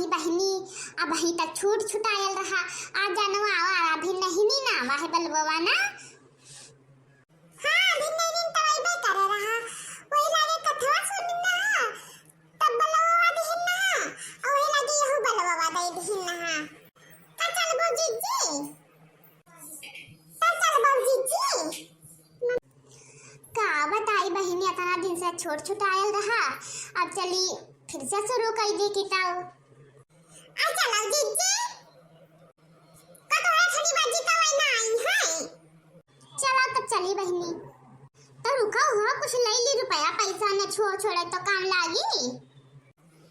ताई बहनी अब ही तक छूट छुटायल रहा आ जानवा अभी नहीं नी ना वाहे बलबवा ना हां अभी नहीं तवाई बे कर रहा वही लागे कथवा सुन ना तब बलबवा दिहिन ना और वही लागे यहू बलबवा दे दिहिन ना का चल बौजी जी का बताई बहनी इतना दिन से छोट छुटायल रहा अब चली फिर से शुरू कर दी किताब आ चलो जीजी का तो है ठनी बाजी का वही ना आई है चलो तब चली बहनी तो रुका हुआ कुछ ले ली रुपया पैसा न छोड़े तो काम लागी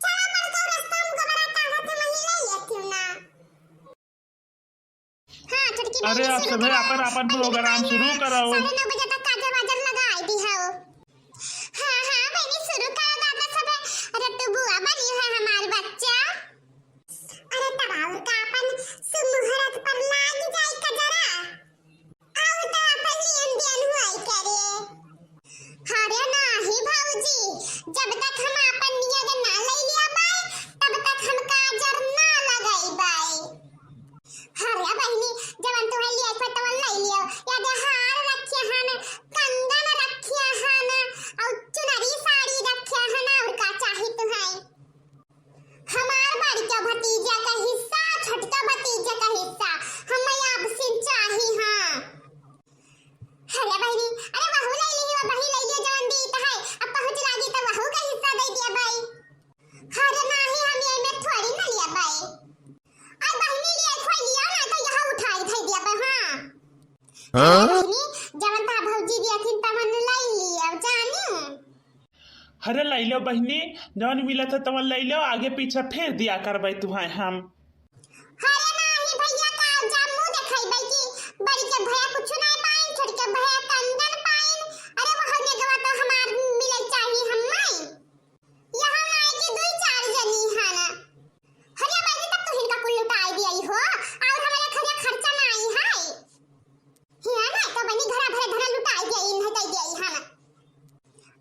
चलो पर को रास्ता में गबरा कहां से वही ले लेती ना हां छटकी अरे आप सब अपन प्रोग्राम शुरू करो 9:30 बजे तक काजर वाजर लगाई दी है हां हां बहनी शुरू कर दादा सब अरे तू बुआ बनी है हमार बच्चा अरे तबाव का अपन सुमुहूर्त पर लाग जाई कजरा आओ तो अपन लियन दियन हुई करे अरे नाही भौजी जब तक हम अपन नियत ना ले लिया बाई तब तक हम काजर ना लगाई बाई अरे बहनी जवन तो लिया फटवल ले लियो याद हार रखिया हन कंगन रखिया हन और चुनरी साड़ी रखिया हन और का चाही तो है हमार बड़ी का भतीजा का हिस्सा छोटका भतीजा का हिस्सा हमें आपसे चाही हां अरे बहनी अरे वहू ले लियो बही ले लियो जवन दी त है अब पहुंच लागी तो वहू का हिस्सा दे दिया भाई अरे नहीं हम ये में थोड़ी ना लिया भाई अब बहनी लिए खोल लिया ना तो यहां उठाई थई दिया बा हां बहनी जवन ता भौजी दिया थी तमन लई लिया जानी अरे ले लो बहनी जवन मिला था तवन ले लो आगे पीछे फेर दिया करबै तुहाई हम अरे नहीं भैया का जाम मुंह देखाई बई की बड़ी के भैया कुछ नहीं पाइन छोड़ के भैया कंदन पाइन अरे वहां ने गवा तो हमार मिले चाहिए हम्मई यहां ना के दुई चार जनी हाना अरे बहनी तब तो हिनका कुल लुटाई दिई हो और हमारे खरे खर्चा ना आई है हिया ना तो बनी घरा भरे धरा लुटाई दिई इन हटाई दिई हाना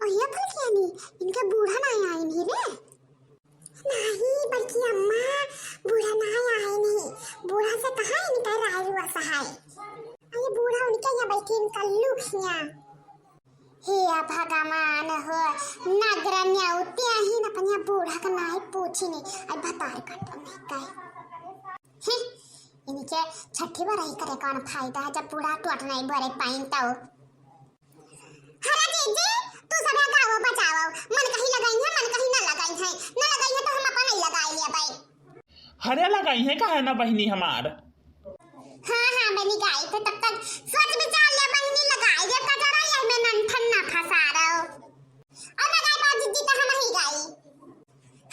और ये फल यानी इनका बूढ़ा ना आई नहीं रे नहीं बल्कि अम्मा बूढ़ा ना आए नहीं बूढ़ा से कहा इनका राय हुआ सहाय अरे बूढ़ा उनके यहाँ बैठे इनका लुखिया हे भगवान हो नगरन्या उते ही न पनिया बूढ़ा का नाई पूछी नहीं आई बतार कट नहीं कहे इनके छठी बार ही करे कौन फायदा है जब बूढ़ा टूट नहीं भरे पाइन तो हरा जीजी तू सब गावो बचाओ मन कहीं लगाई है मन कहीं ना लगाई है तो हम अपन नहीं लगाई लिया भाई हरे लगाई है कहा ना बहनी हमार हां बनी गाई तो तब तक सोच विचार ले बहनी लगाई जे कजरा ये में नंठन ना फंसा रहो और लगाई बा जीजी तो हम ही गाई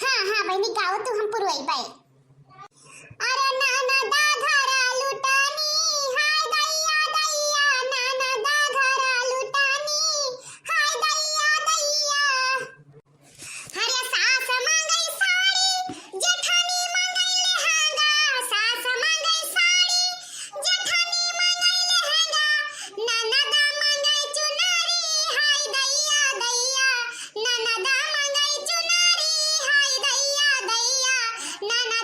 हां बहनी गाओ तू हम पुरवई भाई अरे नाना दा घरा लुटानी हाय दैया दैया नाना दा घरा लुटानी हाय दैया दैया अरे सास मांगई साड़ी जेठानी मांगई लहंगा सास मांगई साड़ी जेठानी मांगई लहंगा ननदा मांगई चुनरी हाय दैया दैया ननदा मांगई चुनरी हाय दैया दैया ननदा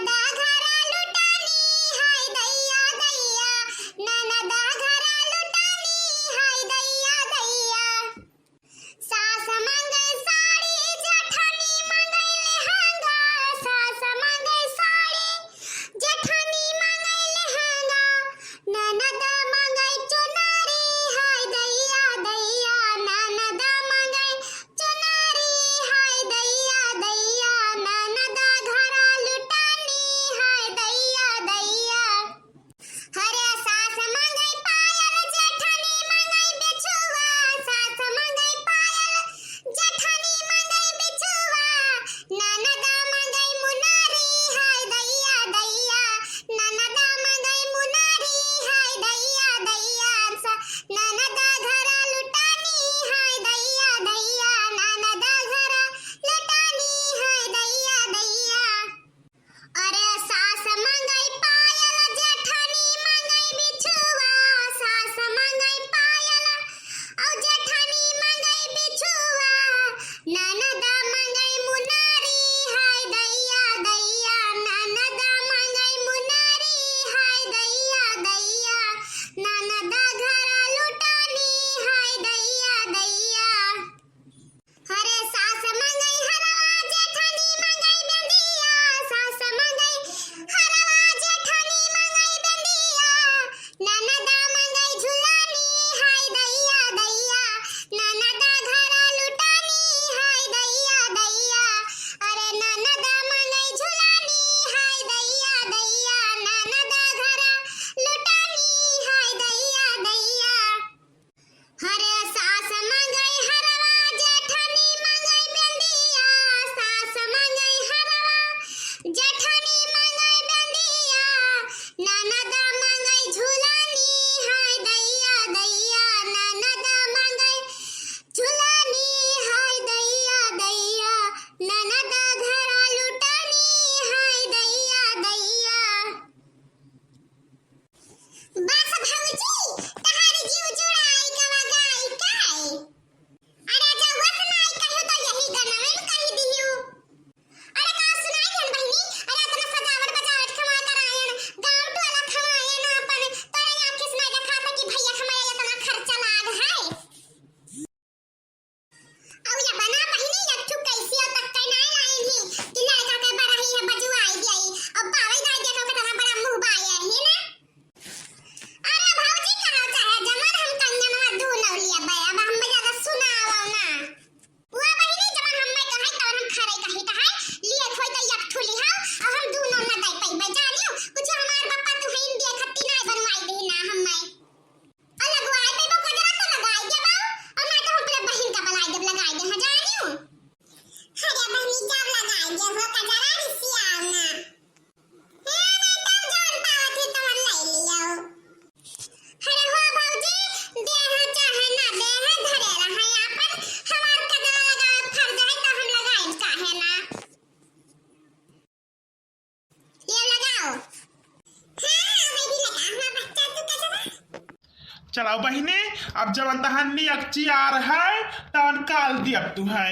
चलाओ बहिनी, अब जब तहन नियक्ची आ रहा है तवन काल दी अब तू है।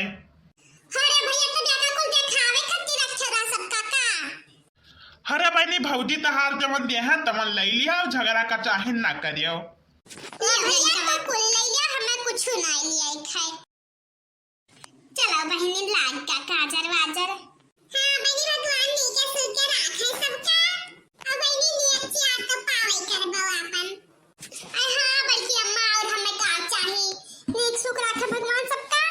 अरे भैया तो देखा कुल देखावे खातिर अच्छा रहा सबका का। अरे बहनी भौजी तहार जवन दे है तवन ले लिया, झगड़ा का चाहे ना करियो। ये भैया तो कुल ले लिया, हमें कुछ ना लिया खाए। चलो बहनी लाग का काजर वाजर। हां बहनी भगवान नीचे सुके राखे सबका। अब बहनी नियति आ तो पावे करबो अपन। आई हां बल्कि अम्मा और हमें का चाहिए, नेक सुख रखे भगवान सबका।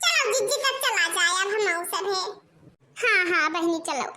चलो जिज्जी तक चला जाए अब हम सब है। हाँ हाँ बहनी चलो।